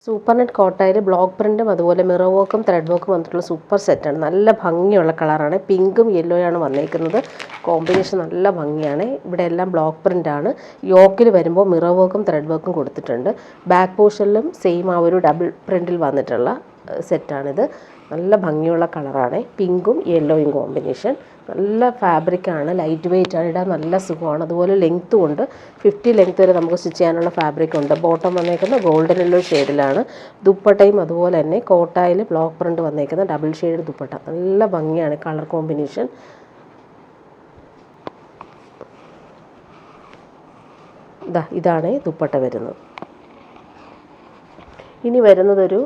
Super net കോട്ടയിൽ block പ്രിൻറ്റും അതുപോലെ mirror വർക്കും ത്രെഡ് വർക്കും വന്നിട്ടുള്ള സൂപ്പർ സെറ്റാണ്. നല്ല ഭംഗിയുള്ള കളറാണ്. പിങ്കും യെല്ലോയാണ് വന്നേക്കുന്നത്. കോമ്പിനേഷൻ നല്ല ഭംഗിയാണ്. ഇവിടെ എല്ലാം ബ്ലോക്ക് പ്രിൻ്റാണ്. യോക്കിൽ വരുമ്പോൾ മിറർ വർക്കും ത്രെഡ് വർക്കും കൊടുത്തിട്ടുണ്ട്. ബാക്ക് പോർഷനിലും സെയിം ആ ഒരു ഡബിൾ പ്രിൻറ്റിൽ വന്നിട്ടുള്ള സെറ്റാണിത്. നല്ല ഭംഗിയുള്ള കളറാണ്. പിങ്കും യെല്ലോയും കോമ്പിനേഷൻ. നല്ല ഫാബ്രിക്കാണ്, ലൈറ്റ് വെയ്റ്റ് ആണ്, ഇടാൻ നല്ല സുഖമാണ്. അതുപോലെ ലെങ്ത്തും ഉണ്ട്. 50 ലെങ്ത്ത് വരെ നമുക്ക് സ്റ്റിച്ച് ചെയ്യാനുള്ള ഫാബ്രിക് ഉണ്ട്. ബോട്ടം വന്നേക്കുന്ന ഗോൾഡൻ യെല്ലോ ഷെയ്ഡിലാണ്. ദുപ്പട്ടയും അതുപോലെ തന്നെ കോട്ടായിൽ ബ്ലോക്ക് പ്രിൻ്റ് വന്നേക്കുന്ന ഡബിൾ ഷെയ്ഡ് ദുപ്പട്ട. നല്ല ഭംഗിയാണ് കളർ കോമ്പിനേഷൻ. ഇതാണ് ദുപ്പട്ട വരുന്നത്. ഇനി വരുന്നതൊരു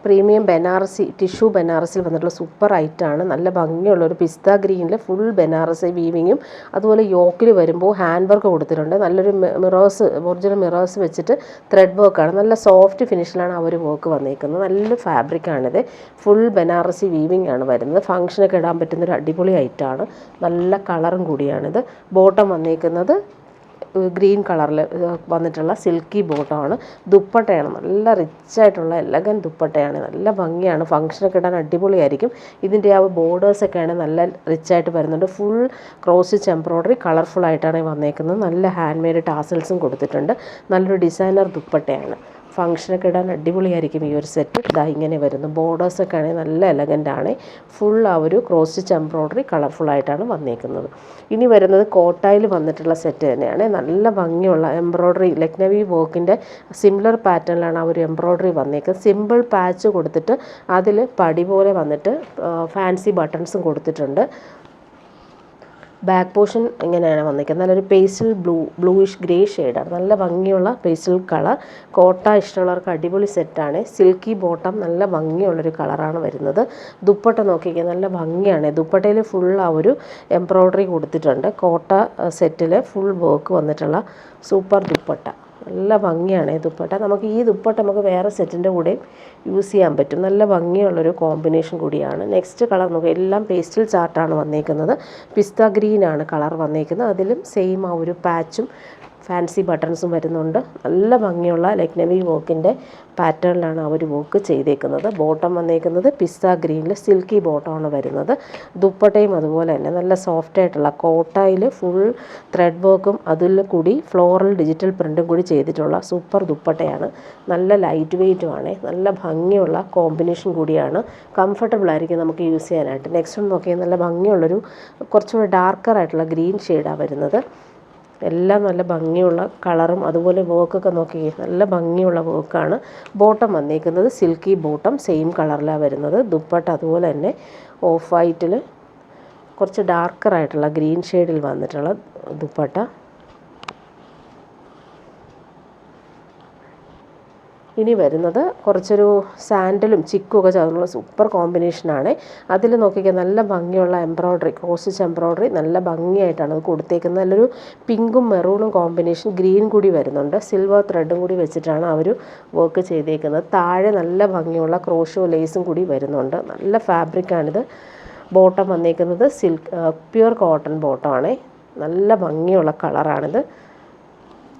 പ്രീമിയം ബനാറസി ടിഷ്യൂ ബനാറസിൽ വന്നിട്ടുള്ള സൂപ്പർ ഐറ്റാണ്. നല്ല ഭംഗിയുള്ളൊരു പിസ്ത ഗ്രീനിൽ ഫുൾ ബനാറസി വീവിങ്ങും അതുപോലെ യോക്കിൽ വരുമ്പോൾ ഹാൻഡ് വർക്ക് കൊടുത്തിട്ടുണ്ട്. നല്ലൊരു മിറേഴ്സ്, ഒറിജിനൽ മിറേഴ്സ് വെച്ചിട്ട് ത്രെഡ് വർക്കാണ്. നല്ല സോഫ്റ്റ് ഫിനിഷിലാണ് ആ ഒരു വർക്ക് വന്നേക്കുന്നത്. നല്ല ഫാബ്രിക്കാണിത്. ഫുൾ ബനാറസി വീവിങ് ആണ് വരുന്നത്. ഫംഗ്ഷനൊക്കെ ഇടാൻ പറ്റുന്നൊരു അടിപൊളി ഐറ്റാണ്. നല്ല കളറും കൂടിയാണിത്. ബോട്ടം വന്നേക്കുന്നത് ഗ്രീൻ കളറിൽ വന്നിട്ടുള്ള സിൽക്കി ബോട്ടമാണ്. ദുപ്പട്ടയാണ് നല്ല റിച്ചായിട്ടുള്ള എലഗൻ ദുപ്പട്ടയാണ്. നല്ല ഭംഗിയാണ്. ഫംഗ്ഷനൊക്കെ ഇടാൻ അടിപൊളിയായിരിക്കും. ഇതിൻ്റെ ആ ബോർഡേഴ്സൊക്കെയാണ് നല്ല റിച്ചായിട്ട് വരുന്നുണ്ട്. ഫുൾ ക്രോസ് സ്റ്റിച്ച് എംബ്രോയ്ഡറി കളർഫുള്ളായിട്ടാണ് വന്നേക്കുന്നത്. നല്ല ഹാൻഡ് മെയ്ഡ് ടാസൽസും കൊടുത്തിട്ടുണ്ട്. നല്ലൊരു ഡിസൈനർ ദുപ്പട്ടയാണ്. ഫംഗ്ഷനൊക്കെ ഇടാൻ അടിപൊളിയായിരിക്കും ഈ ഒരു സെറ്റ്. ഇങ്ങനെ വരുന്നു. ബോർഡേഴ്സൊക്കെ ആണെങ്കിൽ നല്ല എലഗൻ്റാണ്. ഫുൾ ആ ഒരു ക്രോസ് സ്റ്റിച്ച് എംബ്രോയ്ഡറി കളർഫുള്ളായിട്ടാണ് വന്നേക്കുന്നത്. ഇനി വരുന്നത് കോട്ടായിൽ വന്നിട്ടുള്ള സെറ്റ് തന്നെയാണ്. നല്ല ഭംഗിയുള്ള എംബ്രോയ്ഡറി ലക്നവി വർക്കിൻ്റെ സിമിലർ പാറ്റേണിലാണ് ആ ഒരു എംബ്രോയ്ഡറി വന്നേക്കുന്നത്. സിമ്പിൾ പാച്ച് കൊടുത്തിട്ട് അതിൽ പടി പോലെ വന്നിട്ട് ഫാൻസി ബട്ടൺസും കൊടുത്തിട്ടുണ്ട്. ബാക്ക് പോർഷൻ ഇങ്ങനെയാണ് വന്നിരിക്കുന്നത്. നല്ലൊരു പേസ്റ്റൽ ബ്ലൂയിഷ് ഗ്രേ ഷെയ്ഡാണ്. നല്ല ഭംഗിയുള്ള പേസ്റ്റൽ കളർ. കോട്ട ഇഷ്ടമുള്ളവർക്ക് അടിപൊളി സെറ്റാണ്. സിൽക്കി ബോട്ടം നല്ല ഭംഗിയുള്ളൊരു കളറാണ് വരുന്നത്. ദുപ്പട്ട നോക്കിക്കുക, നല്ല ഭംഗിയാണ്. ദുപ്പട്ടയിൽ ഫുൾ ആ ഒരു എംബ്രോയ്ഡറി കൊടുത്തിട്ടുണ്ട്. കോട്ട സെറ്റിൽ ഫുൾ വർക്ക് വന്നിട്ടുള്ള സൂപ്പർ ദുപ്പട്ട. നല്ല ഭംഗിയാണ് ദുപ്പട്ട. നമുക്ക് ഈ ദുപ്പട്ട നമുക്ക് വേറെ സെറ്റിൻ്റെ കൂടെ യൂസ് ചെയ്യാൻ പറ്റും. നല്ല ഭംഗിയുള്ളൊരു കോമ്പിനേഷൻ കൂടിയാണ്. നെക്സ്റ്റ് കളർ നോക്കുക, എല്ലാം പേസ്റ്റൽ ചാർട്ടാണ് വന്നേക്കുന്നത്. പിസ്ത ഗ്രീനാണ് കളർ വന്നേക്കുന്നത്. അതിലും സെയിം ആ ഒരു പാച്ചും ഫാൻസി ബട്ടൺസും വരുന്നുണ്ട്. നല്ല ഭംഗിയുള്ള ലക്നവി വർക്കിൻ്റെ പാറ്റേണിലാണ് ആ ഒരു വർക്ക് ചെയ്തേക്കുന്നത്. ബോട്ടം വന്നേക്കുന്നത് പിസ്ത ഗ്രീനിൽ സിൽക്കി ബോട്ടമാണ് വരുന്നത്. ദുപ്പട്ടയും അതുപോലെ തന്നെ നല്ല സോഫ്റ്റായിട്ടുള്ള കോട്ടയിൽ ഫുൾ ത്രെഡ് വർക്കും അതിൽ കൂടി ഫ്ലോറൽ ഡിജിറ്റൽ പ്രിൻറ്റും കൂടി ചെയ്തിട്ടുള്ള സൂപ്പർ ദുപ്പട്ടയാണ്. നല്ല ലൈറ്റ് വെയ്റ്റുമാണ്. നല്ല ഭംഗിയുള്ള കോമ്പിനേഷൻ കൂടിയാണ്. കംഫർട്ടബിൾ ആയിരിക്കും നമുക്ക് യൂസ് ചെയ്യാനായിട്ട്. നെക്സ്റ്റ് ഒന്ന് നോക്കിയാൽ നല്ല ഭംഗിയുള്ളൊരു കുറച്ചുകൂടി ഡാർക്കറായിട്ടുള്ള ഗ്രീൻ ഷെയ്ഡാണ് വരുന്നത്. എല്ലാം നല്ല ഭംഗിയുള്ള കളറും അതുപോലെ വർക്കൊക്കെ നോക്കി നല്ല ഭംഗിയുള്ള വർക്കാണ്. ബോട്ടം വന്നേക്കുന്നത് സിൽക്കി ബോട്ടം സെയിം കളറിലാണ് വരുന്നത്. ദുപ്പട്ട അതുപോലെ തന്നെ ഓഫ് വൈറ്റിൽ കുറച്ച് ഡാർക്കറായിട്ടുള്ള ഗ്രീൻ ഷെയ്ഡിൽ വന്നിട്ടുള്ള ദുപ്പട്ട. ഇനി വരുന്നത് കുറച്ചൊരു സാൻഡലും ചിക്കും ഒക്കെ ചേർന്നുള്ള സൂപ്പർ കോമ്പിനേഷനാണ്. അതിൽ നോക്കിക്കാൻ നല്ല ഭംഗിയുള്ള എംബ്രോയ്ഡറി, ക്രോസ് സ്റ്റിച്ച് എംബ്രോയ്ഡറി നല്ല ഭംഗിയായിട്ടാണ് അത് കൊടുത്തേക്കുന്നത്. നല്ലൊരു പിങ്കും മെറൂണും കോമ്പിനേഷൻ, ഗ്രീൻ കൂടി വരുന്നുണ്ട്. സിൽവർ ത്രെഡും കൂടി വെച്ചിട്ടാണ് ആ ഒരു വർക്ക് ചെയ്തേക്കുന്നത്. താഴെ നല്ല ഭംഗിയുള്ള ക്രോഷോ ലേസും കൂടി വരുന്നുണ്ട്. നല്ല ഫാബ്രിക്കാണിത്. ബോട്ടം വന്നേക്കുന്നത് പ്യുർ കോട്ടൺ ബോട്ടമാണ്. നല്ല ഭംഗിയുള്ള കളറാണിത്.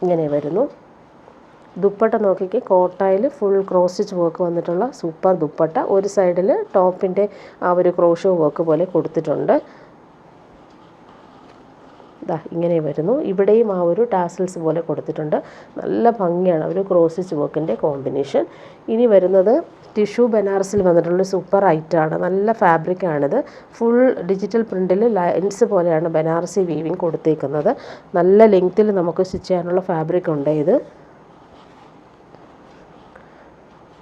ഇങ്ങനെ വരുന്നു. Dupatta നോക്കിക്ക്, കോട്ടായിൽ full cross stitch work വന്നിട്ടുള്ള സൂപ്പർ ദുപ്പട്ട. ഒരു സൈഡിൽ ടോപ്പിൻ്റെ ആ ഒരു ക്രോഷോ വർക്ക് പോലെ കൊടുത്തിട്ടുണ്ട്. ഇങ്ങനെ വരുന്നു. ഇവിടെയും ആ ഒരു ടാസൽസ് പോലെ കൊടുത്തിട്ടുണ്ട്. നല്ല ഭംഗിയാണ് ഒരു ക്രോസ് സ്റ്റിച്ച് വർക്കിൻ്റെ കോമ്പിനേഷൻ. ഇനി വരുന്നത് ടിഷ്യൂ ബനാറസിൽ വന്നിട്ടുള്ള സൂപ്പർ ഐറ്റാണ്. നല്ല ഫാബ്രിക്കാണിത്. ഫുൾ ഡിജിറ്റൽ പ്രിൻറ്റിൽ ലൈൻസ് പോലെയാണ് ബനാറസി വീവിങ് കൊടുത്തേക്കുന്നത്. നല്ല ലെങ്ത്തിൽ നമുക്ക് സ്റ്റിച്ച് ചെയ്യാനുള്ള ഫാബ്രിക് ഉണ്ട്. ഇത്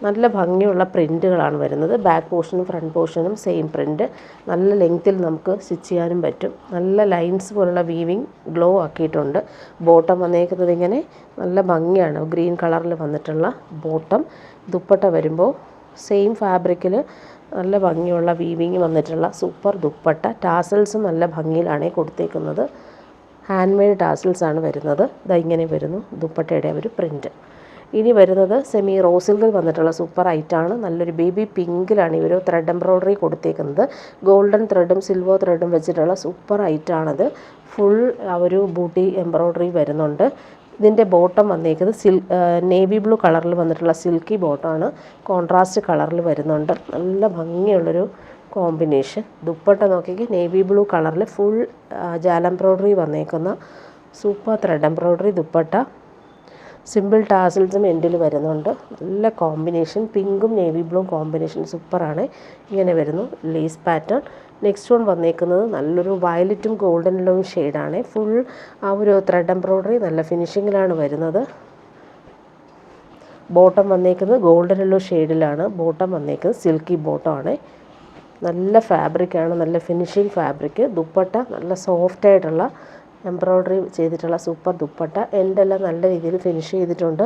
നല്ല ഭംഗിയുള്ള പ്രിൻറ്റുകളാണ് വരുന്നത്. ബാക്ക് പോർഷനും ഫ്രണ്ട് പോർഷനും സെയിം പ്രിൻറ്റ്. നല്ല ലെങ്ത്തിൽ നമുക്ക് സ്റ്റിച്ച് ചെയ്യാനും പറ്റും. നല്ല ലൈൻസ് പോലുള്ള വീവിങ് ഗ്ലോ ആക്കിയിട്ടുണ്ട്. ബോട്ടം വന്നേക്കുന്നത് ഇങ്ങനെ നല്ല ഭംഗിയാണ്. ഗ്രീൻ കളറിൽ വന്നിട്ടുള്ള ബോട്ടം. ദുപ്പട്ട വരുമ്പോൾ സെയിം ഫാബ്രിക്കിൽ നല്ല ഭംഗിയുള്ള വീവിങ് വന്നിട്ടുള്ള സൂപ്പർ ദുപ്പട്ട. ടാസൽസും നല്ല ഭംഗിയിലാണ് കൊടുത്തേക്കുന്നത്. ഹാൻഡ് മെയ്ഡ് ടാസൽസാണ് വരുന്നത്. ഇങ്ങനെ വരുന്നു ദുപ്പട്ടയുടെ ഒരു പ്രിൻറ്റ്. ഇനി വരുന്നത് സെമി റോസിൽക്കിൽ വന്നിട്ടുള്ള സൂപ്പർ ഐറ്റാണ്. നല്ലൊരു ബേബി പിങ്കിലാണ് ഇവർ ത്രെഡ് എംബ്രോയ്ഡറി കൊടുത്തേക്കുന്നത്. ഗോൾഡൻ ത്രെഡും സിൽവർ ത്രെഡും വെച്ചിട്ടുള്ള സൂപ്പർ ഐറ്റാണത്. ഫുൾ ആ ഒരു ബൂട്ടി എംബ്രോയ്ഡറി വരുന്നുണ്ട്. ഇതിൻ്റെ ബോട്ടം വന്നേക്കുന്നത് നേവി ബ്ലൂ കളറിൽ വന്നിട്ടുള്ള സിൽക്കി ബോട്ടമാണ്. കോൺട്രാസ്റ്റ് കളറിൽ വരുന്നുണ്ട്. നല്ല ഭംഗിയുള്ളൊരു കോമ്പിനേഷൻ. ദുപ്പട്ട നോക്കിക്കേ, നേവി ബ്ലൂ കളറിൽ ഫുൾ ജാൽ എംബ്രോയ്ഡറി വന്നേക്കുന്ന super thread embroidery dupatta. Simple ടാസിൽസും എൻഡിൽ വരുന്നുണ്ട്. നല്ല കോമ്പിനേഷൻ. പിങ്കും നേവി ബ്ലൂ കോമ്പിനേഷൻ സൂപ്പറാണ്. ഇങ്ങനെ വരുന്നു ലേസ് പാറ്റേൺ. നെക്സ്റ്റ് വൺ വന്നേക്കുന്നത് നല്ലൊരു വയലറ്റും ഗോൾഡൻ യെല്ലോയും ഷെയ്ഡാണ്. ഫുൾ ആ ഒരു ത്രെഡ് എംബ്രോയ്ഡറി നല്ല ഫിനിഷിങ്ങിലാണ് വരുന്നത്. ബോട്ടം വന്നേക്കുന്നത് ഗോൾഡൻ യെല്ലോ ഷെയ്ഡിലാണ്. ബോട്ടം വന്നേക്കുന്നത് സിൽക്കി ബോട്ടമാണ്. നല്ല ഫാബ്രിക്കാണ്, നല്ല ഫിനിഷിങ് ഫാബ്രിക്. ദുപ്പട്ട നല്ല സോഫ്റ്റായിട്ടുള്ള എംബ്രോയ്ഡറി ചെയ്തിട്ടുള്ള സൂപ്പർ ദുപ്പട്ട. എൻഡെല്ലാം നല്ല രീതിയിൽ ഫിനിഷ് ചെയ്തിട്ടുണ്ട്.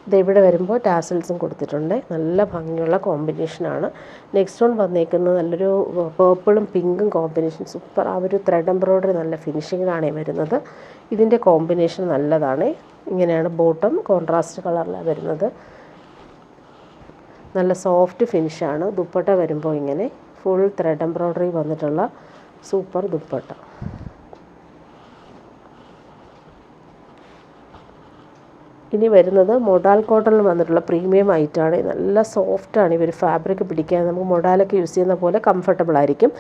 ഇതിവിടെ വരുമ്പോൾ ടാസൽസും കൊടുത്തിട്ടുണ്ട്. നല്ല ഭംഗിയുള്ള കോമ്പിനേഷനാണ്. നെക്സ്റ്റ് വൺ വന്നേക്കുന്നത് നല്ലൊരു പേർപ്പിളും പിങ്കും കോമ്പിനേഷൻ സൂപ്പർ. ആ ഒരു ത്രെഡ് എംബ്രോയ്ഡറി നല്ല ഫിനിഷിങ്ങിലാണ് വരുന്നത്. ഇതിൻ്റെ കോമ്പിനേഷൻ നല്ലതാണ്. ഇങ്ങനെയാണ് ബോട്ടം കോൺട്രാസ്റ്റ് കളറിലാണ് വരുന്നത്. നല്ല സോഫ്റ്റ് ഫിനിഷാണ്. ദുപ്പട്ട വരുമ്പോൾ ഇങ്ങനെ ഫുൾ ത്രെഡ് എംബ്രോയ്ഡറി വന്നിട്ടുള്ള സൂപ്പർ ദുപ്പട്ട. ഇനി വരുന്നത് മൊഡാൽ കോട്ടണിൽ വന്നിട്ടുള്ള പ്രീമിയം ഐറ്റാണ്. നല്ല സോഫ്റ്റാണ് ഇവർ ഫാബ്രിക് പിടിക്കാൻ. നമുക്ക് മൊഡാലൊക്കെ യൂസ് ചെയ്യുന്ന പോലെ കംഫർട്ടബിൾ ആയിരിക്കും.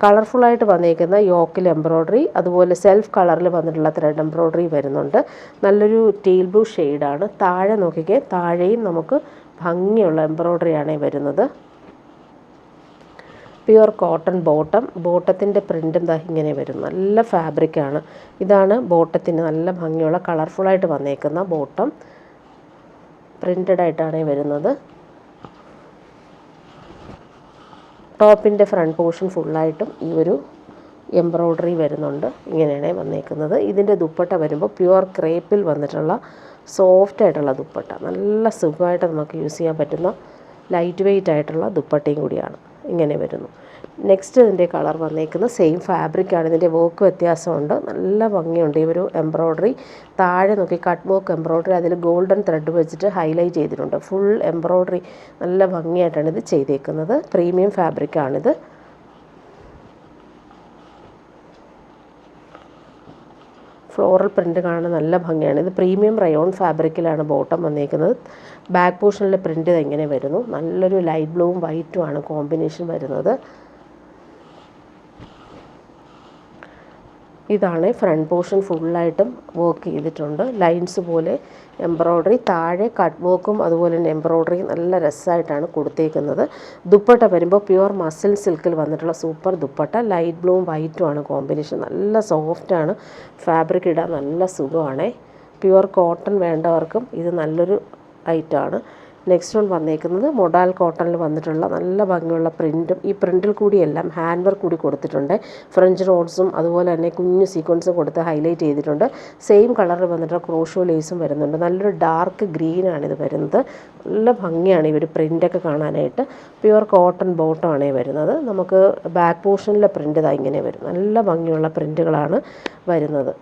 കളർഫുള്ളായിട്ട് വന്നേക്കുന്ന യോക്കിൽ എംബ്രോയ്ഡറി, അതുപോലെ സെൽഫ് കളറിൽ വന്നിട്ടുള്ള ത്രെഡ് എംബ്രോയ്ഡറി വരുന്നുണ്ട്. നല്ലൊരു ടീൽ ബ്ലൂ ഷെയ്ഡാണ്. താഴെ നോക്കിക്കേ, താഴെയും നമുക്ക് ഭംഗിയുള്ള എംബ്രോയ്ഡറിയാണ് വരുന്നത്. Pure cotton bottom. ബോട്ടത്തിൻ്റെ പ്രിൻ്റ് എന്താ ഇങ്ങനെ വരും. നല്ല ഫാബ്രിക്കാണ്. ഇതാണ് ബോട്ടത്തിന് നല്ല ഭംഗിയുള്ള കളർഫുള്ളായിട്ട് വന്നേക്കുന്ന ബോട്ടം. പ്രിൻ്റഡ് ആയിട്ടാണ് വരുന്നത്. ടോപ്പിൻ്റെ ഫ്രണ്ട് പോർഷൻ ഫുള്ളായിട്ടും ഈ ഒരു എംബ്രോയ്ഡറി വരുന്നുണ്ട്. ഇങ്ങനെയാണ് വന്നേക്കുന്നത്. ഇതിൻ്റെ ദുപ്പട്ട വരുമ്പോൾ പ്യുവർ ക്രേപ്പിൽ വന്നിട്ടുള്ള സോഫ്റ്റായിട്ടുള്ള ദുപ്പട്ട. നല്ല സുഖമായിട്ട് നമുക്ക് യൂസ് ചെയ്യാൻ പറ്റുന്ന ലൈറ്റ് വെയ്റ്റ് ആയിട്ടുള്ള ദുപ്പട്ടയും കൂടിയാണ്. ഇങ്ങനെ വരുന്നു. നെക്സ്റ്റ് ഇതിൻ്റെ കളർ വന്നേക്കുന്നത് സെയിം ഫാബ്രിക്കാണ്. ഇതിൻ്റെ വർക്ക് വ്യത്യാസമുണ്ട്. നല്ല ഭംഗിയുണ്ട് ഈ ഒരു എംബ്രോയ്ഡറി. താഴെ നോക്കി കട്ട് വർക്ക് എംബ്രോയ്ഡറി, അതിൽ ഗോൾഡൻ ത്രെഡ് വെച്ചിട്ട് ഹൈലൈറ്റ് ചെയ്തിട്ടുണ്ട്. ഫുൾ എംബ്രോയ്ഡറി നല്ല ഭംഗിയായിട്ടാണ് ഇത് ചെയ്തേക്കുന്നത്. പ്രീമിയം ഫാബ്രിക്കാണിത്. ഫ്ലോറൽ പ്രിൻ്റ് കാണാൻ നല്ല ഭംഗിയാണ്. ഇത് പ്രീമിയം റയോൺ ഫാബ്രിക്കിലാണ് ബോട്ടം വന്നേക്കുന്നത്. ബാക്ക് പോർഷനിലെ പ്രിൻ്റ് ഇങ്ങനെ വരുന്നു. നല്ലൊരു ലൈറ്റ് ബ്ലൂവും വൈറ്റുമാണ് കോമ്പിനേഷൻ വരുന്നത്. ഇതാണ് ഫ്രണ്ട് പോർഷൻ ഫുള്ളായിട്ടും വർക്ക് ചെയ്തിട്ടുണ്ട്. ലൈൻസ് പോലെ എംബ്രോയ്ഡറി. താഴെ കട്ട് വർക്കും അതുപോലെ തന്നെ എംബ്രോയ്ഡറി നല്ല രസമായിട്ടാണ് കൊടുത്തേക്കുന്നത്. ദുപ്പട്ട വരുമ്പോൾ പ്യുവർ മസിൽ സിൽക്കിൽ വന്നിട്ടുള്ള സൂപ്പർ ദുപ്പട്ട. ലൈറ്റ് ബ്ലൂവും വൈറ്റുമാണ് കോമ്പിനേഷൻ. നല്ല സോഫ്റ്റാണ്. ഫാബ്രിക് ഇടാൻ നല്ല സുഖമാണ്. പ്യുവർ കോട്ടൺ വേണ്ടവർക്കും ഇത് നല്ലൊരു ഐറ്റമാണ്. നെക്സ്റ്റ് വൺ വന്നേക്കുന്നത് മൊഡാൽ കോട്ടണിൽ വന്നിട്ടുള്ള നല്ല ഭംഗിയുള്ള പ്രിൻറ്റും, ഈ പ്രിൻറ്റിൽ കൂടിയെല്ലാം ഹാൻഡ് വർക്ക് കൂടി കൊടുത്തിട്ടുണ്ട്. ഫ്രഞ്ച് റോഡ്സും അതുപോലെ തന്നെ കുഞ്ഞു സീക്വൻസും കൊടുത്ത് ഹൈലൈറ്റ് ചെയ്തിട്ടുണ്ട്. സെയിം കളറിൽ വന്നിട്ടുള്ള ക്രോഷോ ലേസും വരുന്നുണ്ട്. നല്ലൊരു ഡാർക്ക് ഗ്രീനാണിത് വരുന്നത്. നല്ല ഭംഗിയാണ് ഇവർ പ്രിൻ്റൊക്കെ കാണാനായിട്ട്. പ്യുവർ കോട്ടൺ ബോട്ടമാണ് വരുന്നത്. നമുക്ക് ബാക്ക് പോർഷനിലെ പ്രിൻ്റ് ഇതാ ഇങ്ങനെ വരും. നല്ല ഭംഗിയുള്ള പ്രിൻറ്റുകളാണ് വരുന്നത്.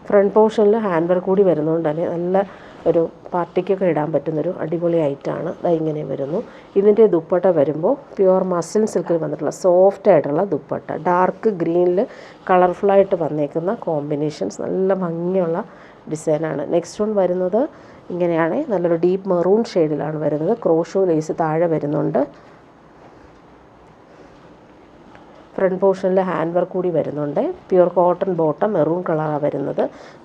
ഫ്രണ്ട് പോർഷനിൽ ഹാൻഡ് വർക്ക് കൂടി വരുന്നതുകൊണ്ട് തന്നെ നല്ല ഒരു പാർട്ടിക്കൊക്കെ ഇടാൻ പറ്റുന്നൊരു അടിപൊളി ഐറ്റമാണ്. ഇങ്ങനെ വരുന്നു. ഇതിൻ്റെ ദുപ്പട്ട വരുമ്പോൾ പ്യുവർ മസിൽ സിൽക്കിൽ വന്നിട്ടുള്ള സോഫ്റ്റ് ആയിട്ടുള്ള ദുപ്പട്ട. ഡാർക്ക് ഗ്രീനിൽ കളർഫുള്ളായിട്ട് വന്നേക്കുന്ന കോമ്പിനേഷൻസ്. നല്ല ഭംഗിയുള്ള ഡിസൈനാണ്. നെക്സ്റ്റ് വൺ വരുന്നത് ഇങ്ങനെയാണ്. നല്ലൊരു ഡീപ്പ് മെറൂൺ ഷെയ്ഡിലാണ് വരുന്നത്. ക്രോഷോ ലേസ് താഴെ വരുന്നുണ്ട്. ഫ്രണ്ട് പോർഷനിൽ ഹാൻഡ് വർക്ക് കൂടി വരുന്നുണ്ട്. പ്യുവർ കോട്ടൺ ബോട്ടം മെറൂൺ കളറാണ് വരുന്നത്.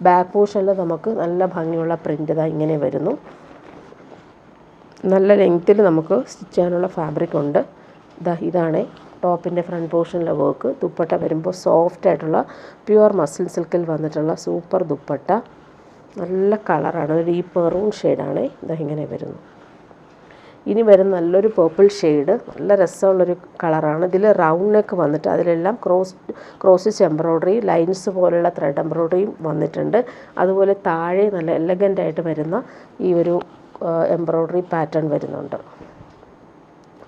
ബാക്ക് പോർഷനിൽ നമുക്ക് നല്ല ഭംഗിയുള്ള പ്രിൻ്റ് ഇങ്ങനെ വരുന്നു. നല്ല ലെങ്ത്തിൽ നമുക്ക് സ്റ്റിച്ച് ചെയ്യാനുള്ള ഫാബ്രിക് ഉണ്ട്. ഇതാണ് ടോപ്പിൻ്റെ ഫ്രണ്ട് പോർഷനിലെ വർക്ക്. ദുപ്പട്ട വരുമ്പോൾ സോഫ്റ്റ് ആയിട്ടുള്ള പ്യുവർ മസിൽ സിൽക്കിൽ വന്നിട്ടുള്ള സൂപ്പർ ദുപ്പട്ട. നല്ല കളറാണ്. ഒരു ഡീപ്പ് മെറൂൺ ഷെയ്ഡാണ്. ഇങ്ങനെ വരുന്നു. ഇനി വരുന്ന നല്ലൊരു പേർപ്പിൾ ഷെയ്ഡ്. നല്ല രസമുള്ളൊരു കളറാണ്. ഇതിൽ റൗണ്ട് നെക്ക് വന്നിട്ട് അതിലെല്ലാം ക്രോസ് എംബ്രോയ്ഡറി, ലൈൻസ് പോലുള്ള ത്രെഡ് എംബ്രോയ്ഡറിയും വന്നിട്ടുണ്ട്. അതുപോലെ താഴെ നല്ല എലഗൻ്റ് ആയിട്ട് വരുന്ന ഈ ഒരു എംബ്രോയ്ഡറി പാറ്റേൺ വരുന്നുണ്ട്.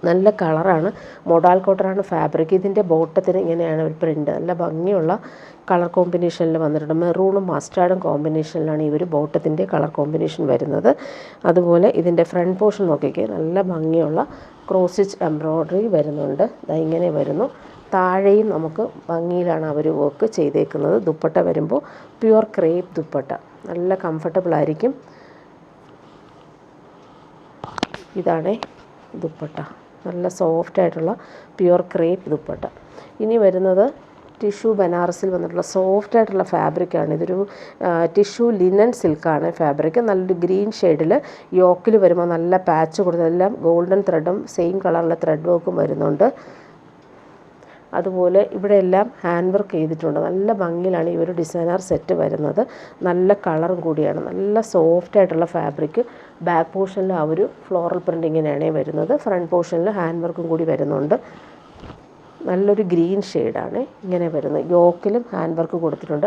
നല്ല കളറാണ്. മൊഡാൽ കോട്ടനാണ് ഫാബ്രിക്. ഇതിൻ്റെ ബോട്ടത്തിന് ഇങ്ങനെയാണ് ഒരു പ്രിൻ്റ്. നല്ല ഭംഗിയുള്ള കളർ കോമ്പിനേഷനിൽ വന്നിട്ടുണ്ട്. മെറൂണും മസ്റ്റാർഡും കോമ്പിനേഷനിലാണ് ഈ ഒരു ബോട്ടത്തിൻ്റെ കളർ കോമ്പിനേഷൻ വരുന്നത്. അതുപോലെ ഇതിൻ്റെ ഫ്രണ്ട് പോർഷൻ നോക്കിക്കേ, നല്ല ഭംഗിയുള്ള ക്രോസ് സ്റ്റിച്ച് എംബ്രോയ്ഡറി വരുന്നുണ്ട്. ഇങ്ങനെ വരുന്നു. താഴെയും നമുക്ക് ഭംഗിയിലാണ് അവർ വർക്ക് ചെയ്തേക്കുന്നത്. ദുപ്പട്ട വരുമ്പോൾ പ്യുവർ ക്രേപ്പ് ദുപ്പട്ട, നല്ല കംഫർട്ടബിൾ ആയിരിക്കും. ഇതാണ് ദുപ്പട്ട, നല്ല സോഫ്റ്റ് ആയിട്ടുള്ള പ്യുവർ ക്രേപ്പ് ദുപ്പട്ട. ഇനി വരുന്നത് ടിഷ്യൂ ബനാറസിൽ വന്നിട്ടുള്ള സോഫ്റ്റ് ആയിട്ടുള്ള ഫാബ്രിക്കാണ്. ഇതൊരു ടിഷ്യൂ ലിനൻ സിൽക്കാണ് ഫാബ്രിക്. നല്ലൊരു ഗ്രീൻ ഷെയ്ഡിൽ യോക്കിൽ വരുമ്പോൾ നല്ല പാച്ച് കൊടുത്തതെല്ലാം ഗോൾഡൻ ത്രെഡും സെയിം കളറിലെ ത്രെഡ് വർക്കും വരുന്നുണ്ട്. അതുപോലെ ഇവിടെ എല്ലാം ഹാൻഡ് വർക്ക് ചെയ്തിട്ടുണ്ട്. നല്ല ഭംഗിയിലാണ് ഈ ഒരു ഡിസൈനർ സെറ്റ് വരുന്നത്. നല്ല കളറും കൂടിയാണ്. നല്ല സോഫ്റ്റ് ആയിട്ടുള്ള ഫാബ്രിക്. ബാക്ക് പോർഷനിൽ ആ ഒരു ഫ്ലോറൽ പ്രിൻ്റ് ഇങ്ങനെയാണ് വരുന്നത്. ഫ്രണ്ട് പോർഷനിൽ ഹാൻഡ് വർക്കും കൂടി വരുന്നുണ്ട്. നല്ലൊരു ഗ്രീൻ ഷെയ്ഡാണ് ഇങ്ങനെ വരുന്നത്. യോക്കിലും ഹാൻഡ് വർക്ക് കൊടുത്തിട്ടുണ്ട്.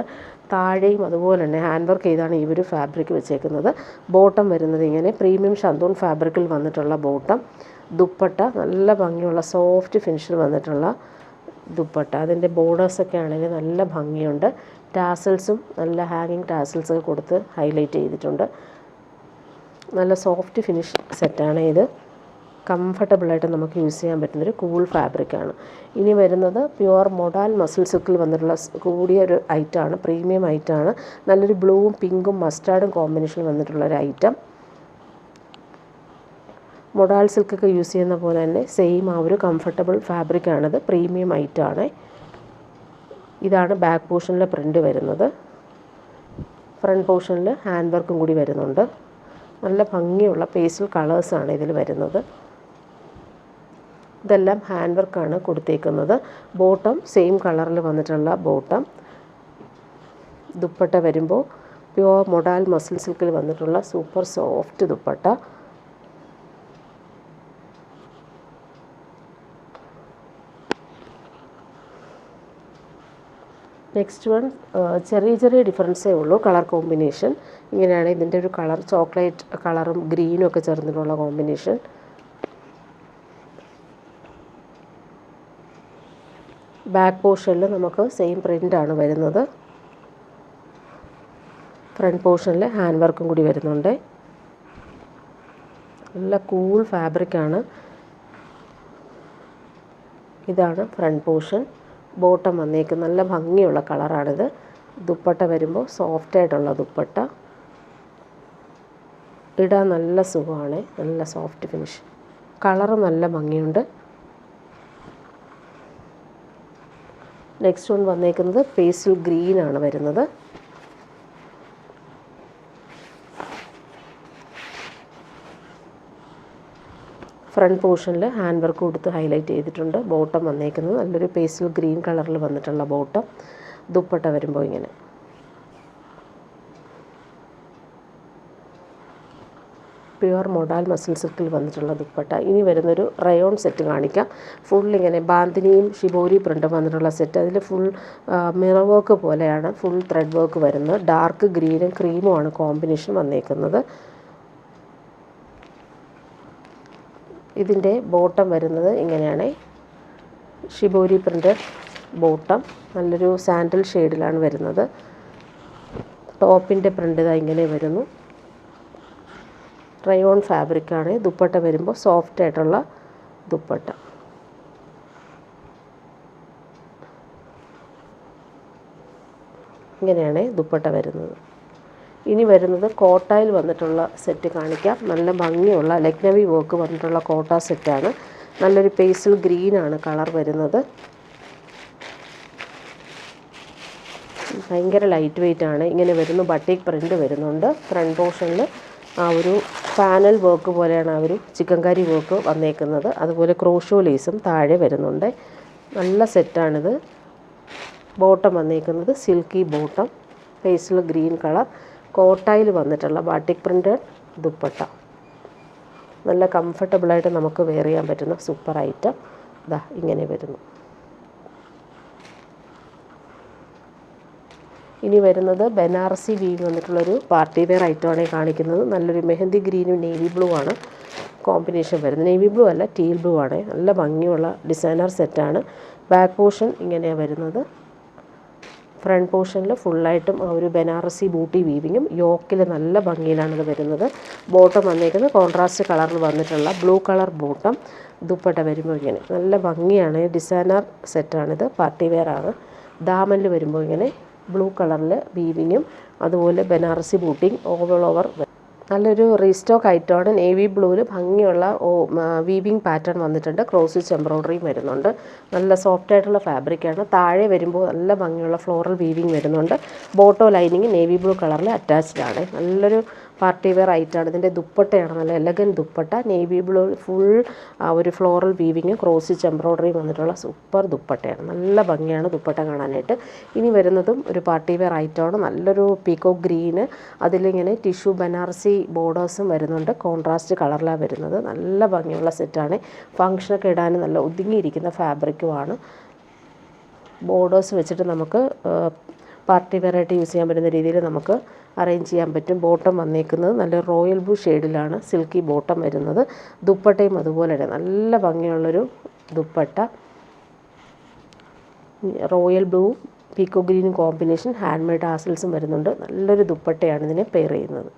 താഴെയും അതുപോലെ തന്നെ ഹാൻഡ് വർക്ക് ചെയ്താണ് ഈ ഒരു ഫാബ്രിക് വെച്ചേക്കുന്നത്. ബോട്ടം വരുന്നത് ഇങ്ങനെ പ്രീമിയം ഷന്തൂൺ ഫാബ്രിക്കിൽ വന്നിട്ടുള്ള ബോട്ടം. ദുപ്പട്ട നല്ല ഭംഗിയുള്ള സോഫ്റ്റ് ഫിനിഷിൽ വന്നിട്ടുള്ള ദുപ്പട്ട. അതിൻ്റെ ബോർഡേഴ്സൊക്കെ ആണെങ്കിൽ നല്ല ഭംഗിയുണ്ട്. ടാസൽസും നല്ല ഹാങ്ങിങ് ടാസൽസൊക്കെ കൊടുത്ത് ഹൈലൈറ്റ് ചെയ്തിട്ടുണ്ട്. നല്ല സോഫ്റ്റ് ഫിനിഷ് സെറ്റാണ് ഇത്. കംഫർട്ടബിളായിട്ട് നമുക്ക് യൂസ് ചെയ്യാൻ പറ്റുന്നൊരു കൂൾ ഫാബ്രിക്കാണ്. ഇനി വരുന്നത് പ്യുവർ മൊഡാൽ മസിൽ സിൽക്കിൽ വന്നിട്ടുള്ള കൂടിയൊരു ഐറ്റമാണ്, പ്രീമിയം ഐറ്റമാണ്. നല്ലൊരു ബ്ലൂവും പിങ്കും മസ്റ്റാർഡും കോമ്പിനേഷനിൽ വന്നിട്ടുള്ളൊരു ഐറ്റം. മൊഡാൽ സിൽക്കൊക്കെ യൂസ് ചെയ്യുന്ന പോലെ തന്നെ സെയിം ആ ഒരു കംഫർട്ടബിൾ ഫാബ്രിക്കാണിത്. പ്രീമിയം ഐറ്റമാണ്. ഇതാണ് ബാക്ക് പോർഷനിലെ പ്രിൻ്റ് വരുന്നത്. ഫ്രണ്ട് പോർഷനിൽ ഹാൻഡ് വർക്കും കൂടി വരുന്നുണ്ട്. നല്ല ഭംഗിയുള്ള പേസ്റ്റൽ കളേഴ്സാണ് ഇതിൽ വരുന്നത്. ഇതെല്ലാം ഹാൻഡ് വർക്കാണ് കൊടുത്തേക്കുന്നത്. ബോട്ടം സെയിം കളറിൽ വന്നിട്ടുള്ള ബോട്ടം. ദുപ്പട്ട വരുമ്പോൾ പ്യുവർ മൊഡാൽ മസിൽ സിൽക്കിൽ വന്നിട്ടുള്ള super soft dupatta. Next one ചെറിയ ചെറിയ ഡിഫറൻസേ ഉള്ളൂ കളർ കോമ്പിനേഷൻ. ഇങ്ങനെയാണ് ഇതിൻ്റെ ഒരു കളർ. ചോക്ലേറ്റ് കളറും ഗ്രീനും ഒക്കെ ചേർന്നിട്ടുള്ള കോമ്പിനേഷൻ. ബാക്ക് പോർഷനിൽ നമുക്ക് സെയിം പ്രിൻ്റാണ് വരുന്നത്. ഫ്രണ്ട് പോർഷനിൽ ഹാൻഡ് വർക്കും കൂടി വരുന്നുണ്ട്. നല്ല കൂൾ ഫാബ്രിക്കാണ്. ഇതാണ് ഫ്രണ്ട് പോർഷൻ. ബോട്ടം വന്നേക്കും നല്ല ഭംഗിയുള്ള കളറാണിത്. ദുപ്പട്ട വരുമ്പോൾ സോഫ്റ്റായിട്ടുള്ള ദുപ്പട്ട. ഇടാൻ നല്ല സുഖമാണ്. നല്ല സോഫ്റ്റ് ഫിനിഷ്. കളറ് നല്ല ഭംഗിയുണ്ട്. നെക്സ്റ്റ് വൺ വന്നേക്കുന്നത് പേസ്റ്റൽ ഗ്രീനാണ് വരുന്നത്. ഫ്രണ്ട് പോർഷനിൽ ഹാൻഡ് വർക്ക് കൊടുത്ത് ഹൈലൈറ്റ് ചെയ്തിട്ടുണ്ട്. ബോട്ടം വന്നേക്കുന്നത് നല്ലൊരു പേസ്റ്റൽ ഗ്രീൻ കളറിൽ വന്നിട്ടുള്ള ബോട്ടം. ദുപ്പട്ട വരുമ്പോൾ ഇങ്ങനെ. പ്യുവർ മൊഡാൽ മസിൽ സിൽക്കിൽ വന്നിട്ടുള്ള ദുപ്പട്ട. ഇനി വരുന്നൊരു റയോൺ സെറ്റ് കാണിക്കാം. ഫുൾ ഇങ്ങനെ ബാന്തിനിയും ഷിബോരി പ്രിൻ്റും വന്നിട്ടുള്ള സെറ്റ്. അതിൽ ഫുൾ മിറർ വർക്ക് പോലെയാണ് ഫുൾ ത്രെഡ് വർക്ക് വരുന്നത്. ഡാർക്ക് ഗ്രീനും ക്രീമുമാണ് കോമ്പിനേഷൻ വന്നേക്കുന്നത്. ഇതിൻ്റെ ബോട്ടം വരുന്നത് ഇങ്ങനെയാണ്. Shibori printed bottom. നല്ലൊരു സാൻഡൽ ഷെയ്ഡിലാണ് വരുന്നത്. ടോപ്പിൻ്റെ പ്രിൻ്റ് ഇതാ ഇങ്ങനെ വരുന്നു. റയോൺ ഫാബ്രിക്കാണ്. ദുപ്പട്ട വരുമ്പോൾ സോഫ്റ്റ് ആയിട്ടുള്ള ദുപ്പട്ട. ഇങ്ങനെയാണ് ദുപ്പട്ട വരുന്നത്. ഇനി വരുന്നത് കോട്ടായിൽ വന്നിട്ടുള്ള സെറ്റ് കാണിക്കാം. നല്ല ഭംഗിയുള്ള ലക്നവി വർക്ക് വന്നിട്ടുള്ള കോട്ട സെറ്റാണ്. നല്ലൊരു പേസ്റ്റൽ ഗ്രീനാണ് കളർ വരുന്നത്. ഭയങ്കര ലൈറ്റ് വെയ്റ്റ് ആണ്. ഇങ്ങനെ വരുന്നു. ബട്ടിക് പ്രിൻ്റ് വരുന്നുണ്ട്. ഫ്രണ്ട് പോർഷനിൽ ആ ഒരു പാനൽ വർക്ക് പോലെയാണ് ആ ഒരു ചിക്കൻകാരി വർക്ക് വന്നേക്കുന്നത്. അതുപോലെ ക്രോഷോ ലേസും താഴെ വരുന്നുണ്ട്. നല്ല സെറ്റാണിത്. ബോട്ടം വന്നേക്കുന്നത് silky bottom, pastel green colour, കോട്ടായിൽ വന്നിട്ടുള്ള ബാട്ടിക് പ്രിൻ്റഡ് ദുപ്പട്ട. നല്ല കംഫർട്ടബിളായിട്ട് നമുക്ക് വെയർ ചെയ്യാൻ പറ്റുന്ന സൂപ്പർ ഐറ്റം. ഇതാ ഇങ്ങനെ വരുന്നു. ഇനി വരുന്നത് ബനാറസി വീവ് വന്നിട്ടുള്ളൊരു പാർട്ടി വെയർ ഐറ്റമാണ് കാണിക്കുന്നത്. നല്ലൊരു മെഹന്തി ഗ്രീനും നേവി ബ്ലൂ ആണ് കോമ്പിനേഷൻ വരുന്നത്. നേവി ബ്ലൂ അല്ല, ടീൽ ബ്ലൂ ആണ്. നല്ല ഭംഗിയുള്ള ഡിസൈനർ സെറ്റാണ്. ബാക്ക് പോർഷൻ ഇങ്ങനെയാണ് വരുന്നത്. ഫ്രണ്ട് പോർഷനിൽ ഫുള്ളായിട്ടും ആ ഒരു ബനാറസി ബൂട്ടി വീവിങ്ങും യോക്കിൽ നല്ല ഭംഗിയിലാണിത് വരുന്നത്. ബോട്ടം വന്നേക്കുന്നത് കോൺട്രാസ്റ്റ് കളറിൽ വന്നിട്ടുള്ള ബ്ലൂ കളർ ബോട്ടം. ദുപ്പട്ട വരുമ്പോൾ ഇങ്ങനെ നല്ല ഭംഗിയാണ്. ഡിസൈനർ സെറ്റാണിത്, പാർട്ടി വെയർ ആണ്. ദാമനിൽ വരുമ്പോൾ ഇങ്ങനെ ബ്ലൂ കളറിൽ വീവിങ്ങും അതുപോലെ ബനാറസി ബൂട്ടിയും ഓവർ നല്ലൊരു റീസ്റ്റോക്ക് ഐറ്റമാണ്. നേവി ബ്ലൂവിൽ ഭംഗിയുള്ള വീവിങ് പാറ്റേൺ വന്നിട്ടുണ്ട്. ക്രോസ് സ്റ്റിച്ച് എംബ്രോയ്ഡറിയും വരുന്നുണ്ട്. നല്ല സോഫ്റ്റ് ആയിട്ടുള്ള ഫാബ്രിക്കാണ്. താഴെ വരുമ്പോൾ നല്ല ഭംഗിയുള്ള ഫ്ലോറൽ വീവിങ് വരുന്നുണ്ട്. ബോട്ടോ ലൈനിങ് നേവി ബ്ലൂ കളറിൽ അറ്റാച്ച്ഡ് ആണ്. നല്ലൊരു പാർട്ടി വെയർ ആയിട്ടാണ്. ഇതിൻ്റെ ദുപ്പട്ടയാണ് നല്ല elegant dupatta. Navy blue full ഒരു floral weaving cross stitch embroidery വന്നിട്ടുള്ള സൂപ്പർ ദുപ്പട്ടയാണ്. നല്ല ഭംഗിയാണ് ദുപ്പട്ട കാണാനായിട്ട്. ഇനി വരുന്നതും ഒരു പാർട്ടി വെയർ ഐറ്റമാണ്. നല്ലൊരു പീക്കോക്ക് ഗ്രീന്, അതിലിങ്ങനെ ടിഷ്യൂ ബനാറസി ബോർഡേഴ്സും വരുന്നുണ്ട്. കോൺട്രാസ്റ്റ് കളറിലാണ് വരുന്നത്. നല്ല ഭംഗിയുള്ള സെറ്റാണ്. ഫങ്ഷനൊക്കെ ഇടാൻ നല്ല ഒതുങ്ങിയിരിക്കുന്ന ഫാബ്രിക്കുമാണ്. ബോർഡേഴ്സ് വെച്ചിട്ട് നമുക്ക് പാർട്ടി വെയർ ആയിട്ട് യൂസ് ചെയ്യാൻ പറ്റുന്ന രീതിയിൽ നമുക്ക് അറേഞ്ച് ചെയ്യാൻ പറ്റും. ബോട്ടം വന്നേക്കുന്നത് നല്ല റോയൽ ബ്ലൂ ഷെയ്ഡിലാണ് സിൽക്കി ബോട്ടം വരുന്നത്. ദുപ്പട്ടയും അതുപോലെ തന്നെ നല്ല ഭംഗിയുള്ളൊരു dupatta. Royal blue peacock green combination handmade ടാസൽസും വരുന്നുണ്ട്. നല്ലൊരു ദുപ്പട്ടയാണ് ഇതിനെ പെയർ ചെയ്യുന്നത്.